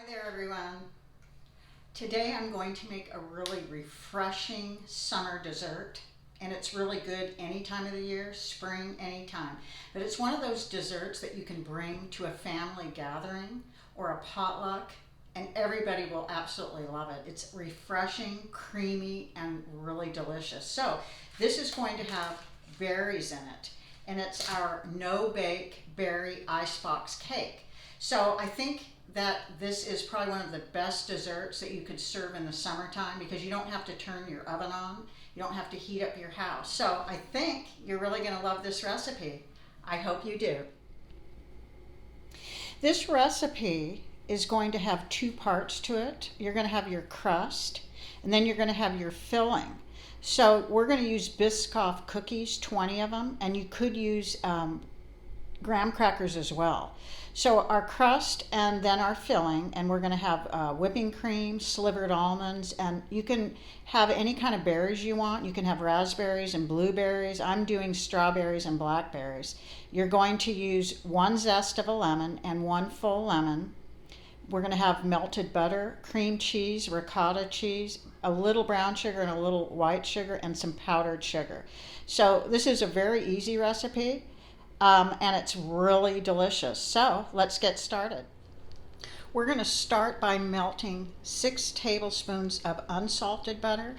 Hi there everyone. Today I'm going to make a really refreshing summer dessert, and it's really good any time of the year, spring, anytime. But it's one of those desserts that you can bring to a family gathering or a potluck and everybody will absolutely love it. It's refreshing, creamy, and really delicious. So this is going to have berries in it, and it's our no-bake berry icebox cake. So I think that this is probably one of the best desserts that you could serve in the summertime because you don't have to turn your oven on. You don't have to heat up your house. So I think you're really going to love this recipe. I hope you do. This recipe is going to have two parts to it. You're going to have your crust, and then you're going to have your filling. So we're going to use Biscoff cookies, 20 of them, and you could use graham crackers as well. So our crust and then our filling, and we're going to have whipping cream, slivered almonds, and you can have any kind of berries you want. You can have raspberries and blueberries. I'm doing strawberries and blackberries. You're going to use 1 zest of a lemon and 1 full lemon. We're going to have melted butter, cream cheese, ricotta cheese, a little brown sugar and a little white sugar, and some powdered sugar. So this is a very easy recipe. And it's really delicious. So let's get started. We're going to start by melting 6 tablespoons of unsalted butter.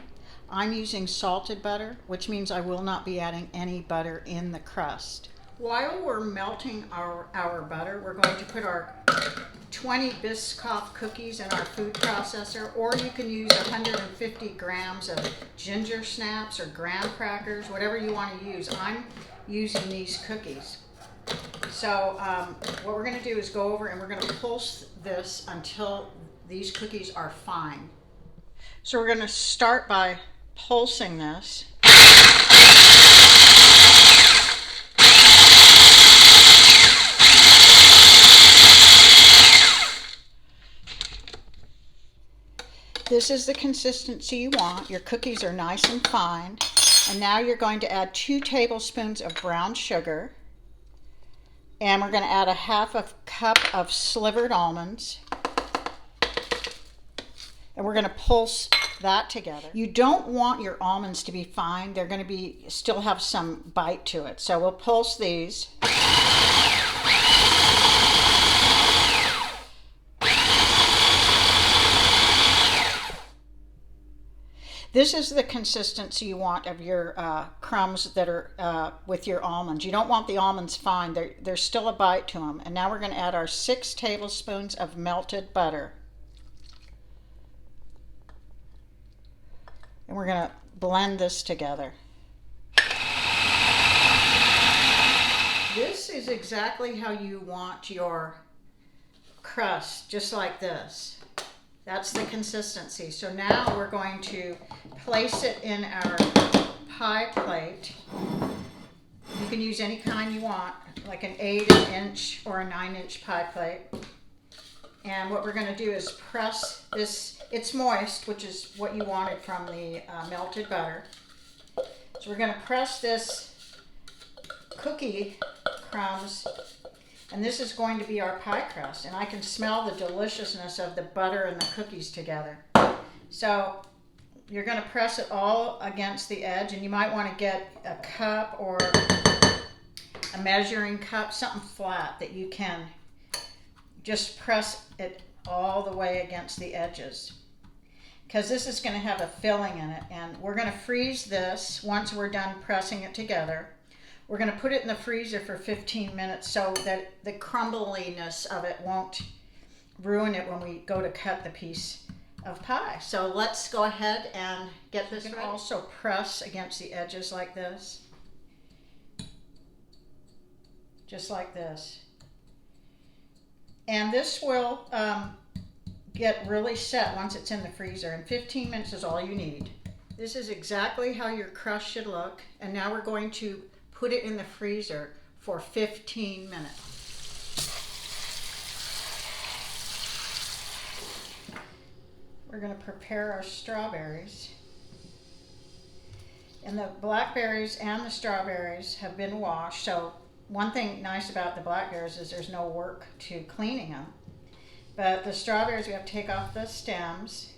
I'm using salted butter, which means I will not be adding any butter in the crust. While we're melting our butter, we're going to put our 20 Biscoff cookies in our food processor, or you can use 150 grams of ginger snaps or graham crackers, whatever you want to use. I'm using these cookies. So what we're going to do is go over and we're going to pulse this until these cookies are fine. So we're going to start by pulsing this. This is the consistency you want. Your cookies are nice and fine. And now you're going to add 2 tablespoons of brown sugar. And we're going to add a half a cup of slivered almonds. And we're going to pulse that together. You don't want your almonds to be fine. They're going to still have some bite to it. So we'll pulse these. This is the consistency you want of your crumbs that are with your almonds. You don't want the almonds fine. There's still a bite to them. And now we're going to add our 6 tablespoons of melted butter. And we're going to blend this together. This is exactly how you want your crust, just like this. That's the consistency. So now we're going to place it in our pie plate. You can use any kind you want, like an 8-inch or a 9-inch pie plate. And what we're going to do is press this. It's moist, which is what you wanted from the melted butter. So we're going to press this cookie crumbs, and this is going to be our pie crust. And I can smell the deliciousness of the butter and the cookies together. So you're going to press it all against the edge, and you might want to get a cup or a measuring cup, something flat that you can just press it all the way against the edges, because this is going to have a filling in it. And we're going to freeze this once we're done pressing it together. We're going to put it in the freezer for 15 minutes so that the crumbliness of it won't ruin it when we go to cut the piece of pie. So let's go ahead and get this ready. Also press against the edges like this. Just like this. And this will get really set once it's in the freezer, and 15 minutes is all you need. This is exactly how your crust should look, and now we're going to put it in the freezer for 15 minutes. We're going to prepare our strawberries. And the blackberries and the strawberries have been washed. So one thing nice about the blackberries is there's no work to cleaning them. But the strawberries, we have to take off the stems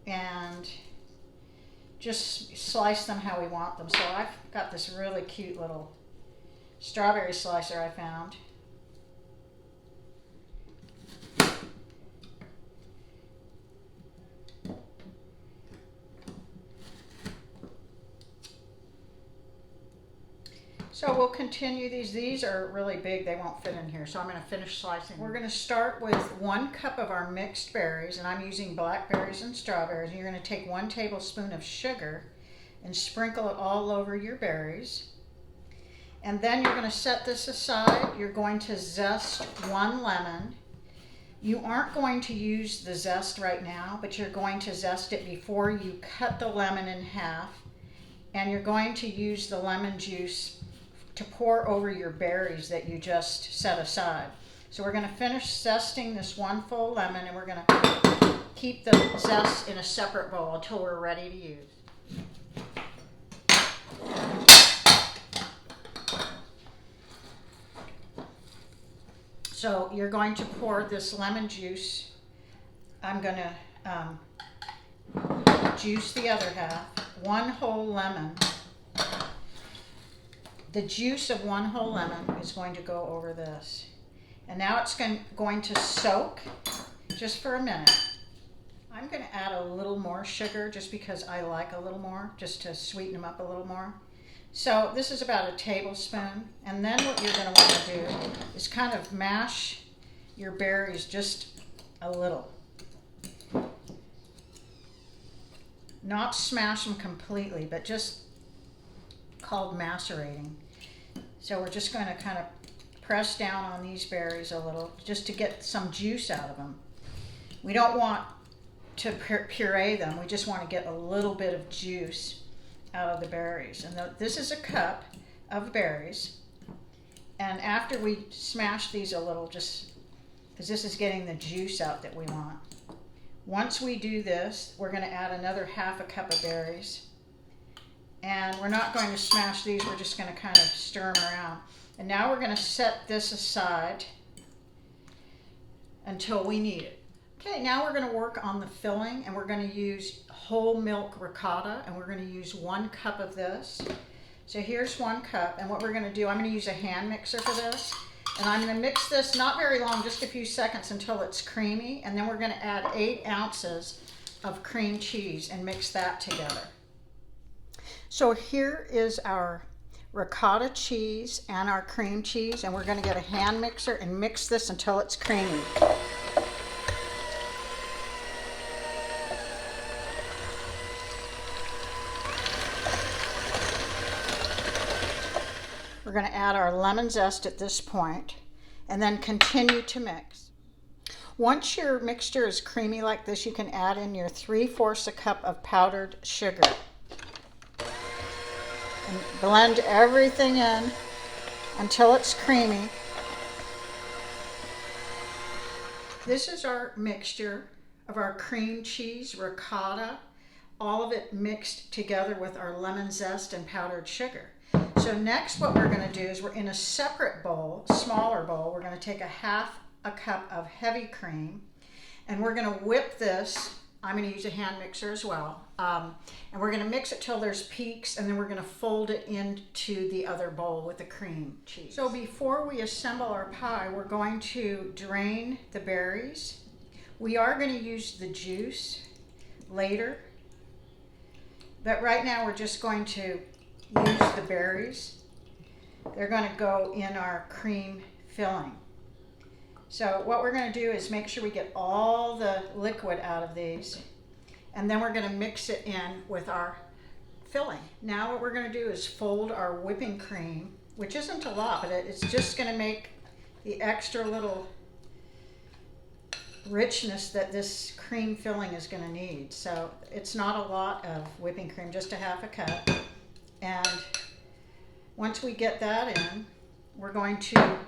and just slice them how we want them. So I've got this really cute little strawberry slicer I found. So we'll continue these. These are really big, they won't fit in here, so I'm going to finish slicing. We're going to start with 1 cup of our mixed berries, and I'm using blackberries and strawberries. And you're going to take 1 tablespoon of sugar and sprinkle it all over your berries. And then you're going to set this aside. You're going to zest 1 lemon. You aren't going to use the zest right now, but you're going to zest it before you cut the lemon in half. And you're going to use the lemon juice to pour over your berries that you just set aside. So we're going to finish zesting this 1 full lemon, and we're going to keep the zest in a separate bowl until we're ready to use. So you're going to pour this lemon juice. I'm going to juice the other half. 1 whole lemon. The juice of 1 whole lemon is going to go over this. And now it's going to soak just for a minute. I'm going to add a little more sugar just because I like a little more, just to sweeten them up a little more. So this is about 1 tablespoon. And then what you're going to want to do is kind of mash your berries just a little. Not smash them completely, but just called macerating. So we're just going to kind of press down on these berries a little just to get some juice out of them. We don't want to puree them. We just want to get a little bit of juice out of the berries. And this is a cup of berries. And after we smash these a little, just because this is getting the juice out that we want. Once we do this, we're going to add another 1/2 cup of berries. And we're not going to smash these, we're just going to kind of stir them around. And now we're going to set this aside until we need it. Okay, now we're going to work on the filling, and we're going to use whole milk ricotta, and we're going to use 1 cup of this. So here's 1 cup, and what we're going to do, I'm going to use a hand mixer for this. And I'm going to mix this not very long, just a few seconds until it's creamy. And then we're going to add 8 ounces of cream cheese and mix that together. So here is our ricotta cheese and our cream cheese, and we're going to get a hand mixer and mix this until it's creamy. We're going to add our lemon zest at this point and then continue to mix. Once your mixture is creamy like this, you can add in your 3/4 cup of powdered sugar. And blend everything in until it's creamy. This is our mixture of our cream cheese, ricotta, all of it mixed together with our lemon zest and powdered sugar. So next what we're going to do is we're in a separate bowl, smaller bowl, we're going to take 1/2 cup of heavy cream, and we're going to whip this. I'm going to use a hand mixer as well. And we're going to mix it till there's peaks, and then we're going to fold it into the other bowl with the cream cheese. So before we assemble our pie, we're going to drain the berries. We are going to use the juice later, but right now we're just going to use the berries. They're going to go in our cream filling. So what we're going to do is make sure we get all the liquid out of these, and then we're going to mix it in with our filling. Now what we're going to do is fold our whipping cream, which isn't a lot, but it's just going to make the extra little richness that this cream filling is going to need. So it's not a lot of whipping cream, just 1/2 cup. And once we get that in, we're going to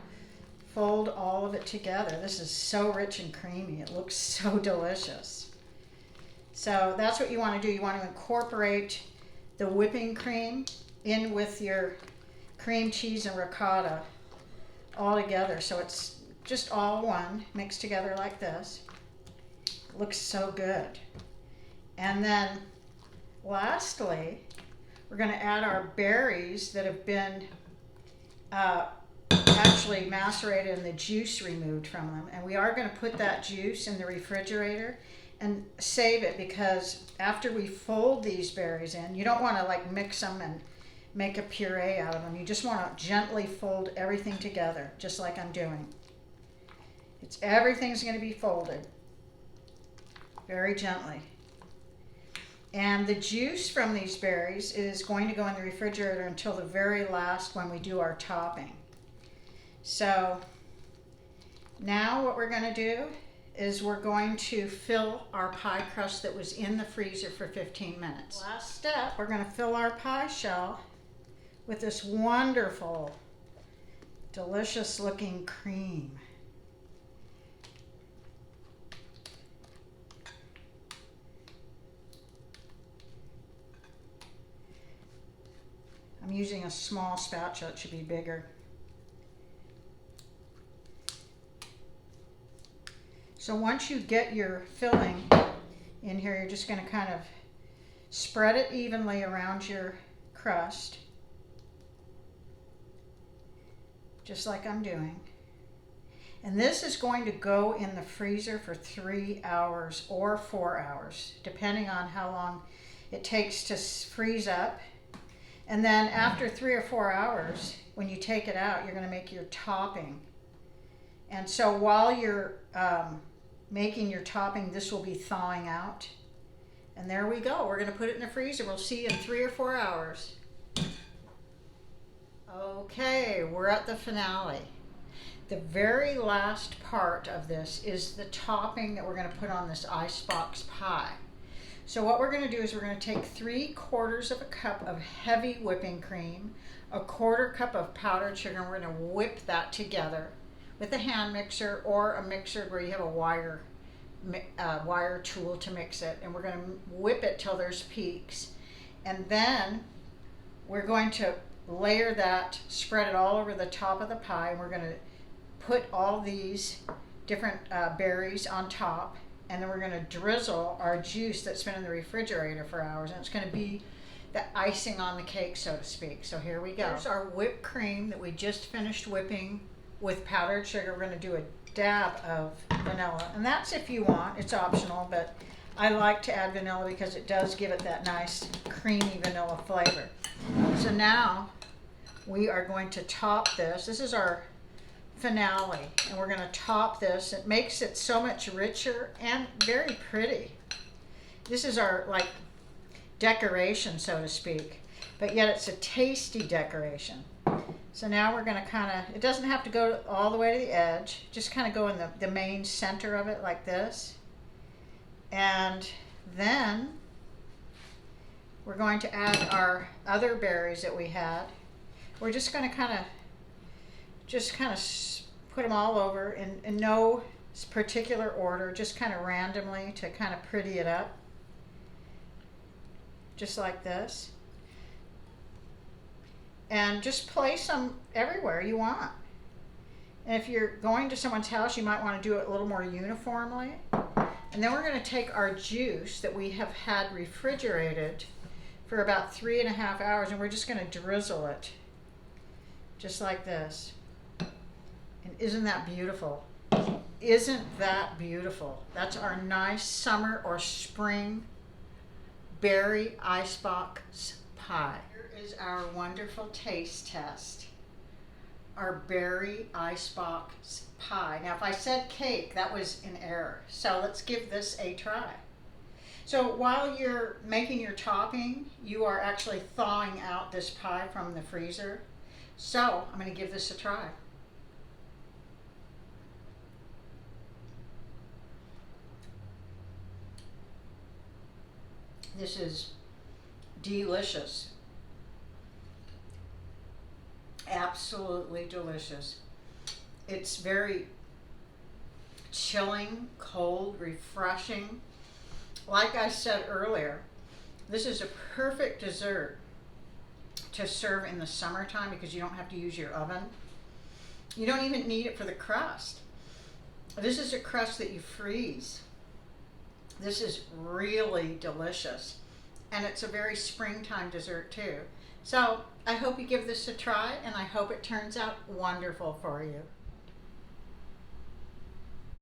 fold all of it together. This is so rich and creamy. It looks so delicious. So that's what you want to do. You want to incorporate the whipping cream in with your cream cheese and ricotta all together, so it's just all one mixed together like this. Looks so good. And then lastly, we're going to add our berries that have been actually macerated and the juice removed from them. And we are going to put that juice in the refrigerator and save it, because after we fold these berries in, you don't want to like mix them and make a puree out of them. You just want to gently fold everything together, just like I'm doing. Everything's going to be folded very gently. And the juice from these berries is going to go in the refrigerator until the very last when we do our topping. So now what we're going to do is we're going to fill our pie crust that was in the freezer for 15 minutes. Last step, we're going to fill our pie shell with this wonderful, delicious looking cream. I'm using a small spatula, it should be bigger. So once you get your filling in here, you're just going to kind of spread it evenly around your crust, just like I'm doing. And this is going to go in the freezer for 3 hours or 4 hours, depending on how long it takes to freeze up. And then after 3 or 4 hours, when you take it out, you're going to make your topping. And so while you're making your topping, this will be thawing out. And there we go. We're going to put it in the freezer. We'll see you in 3 or 4 hours. Okay, we're at the finale. The very last part of this is the topping that we're going to put on this Icebox pie. So what we're going to do is we're going to take 3/4 of a cup of heavy whipping cream, a 1/4 cup of powdered sugar, and we're going to whip that together with a hand mixer or a mixer where you have a wire tool to mix it. And we're going to whip it till there's peaks. And then we're going to layer that, spread it all over the top of the pie, and we're going to put all these different berries on top. And then we're going to drizzle our juice that's been in the refrigerator for hours, and it's going to be the icing on the cake, so to speak. So here we go. Here's our whipped cream that we just finished whipping with powdered sugar. We're going to do a dab of vanilla, and that's if you want. It's optional, but I like to add vanilla because it does give it that nice creamy vanilla flavor. So now we are going to top this. This is our finale, and we're going to top this. It makes it so much richer and very pretty. This is our like decoration, so to speak, but yet it's a tasty decoration. So now we're going to kind of, it doesn't have to go all the way to the edge, just kind of go in the main center of it like this. And then we're going to add our other berries that we had. We're just going to kind of put them all over in no particular order, just kind of randomly to kind of pretty it up, just like this. And just place them everywhere you want. And if you're going to someone's house, you might want to do it a little more uniformly. And then we're going to take our juice that we have had refrigerated for about 3.5 hours, and we're just going to drizzle it just like this. And isn't that beautiful? Isn't that beautiful? That's our nice summer or spring berry icebox pie. Here is our wonderful taste test. Our berry icebox pie. Now if I said cake, that was an error. So let's give this a try. So while you're making your topping, you are actually thawing out this pie from the freezer. So I'm going to give this a try. This is delicious. Absolutely delicious. It's very chilling, cold, refreshing. Like I said earlier, this is a perfect dessert to serve in the summertime because you don't have to use your oven. You don't even need it for the crust. This is a crust that you freeze. This is really delicious. And it's a very springtime dessert too. So I hope you give this a try, and I hope it turns out wonderful for you.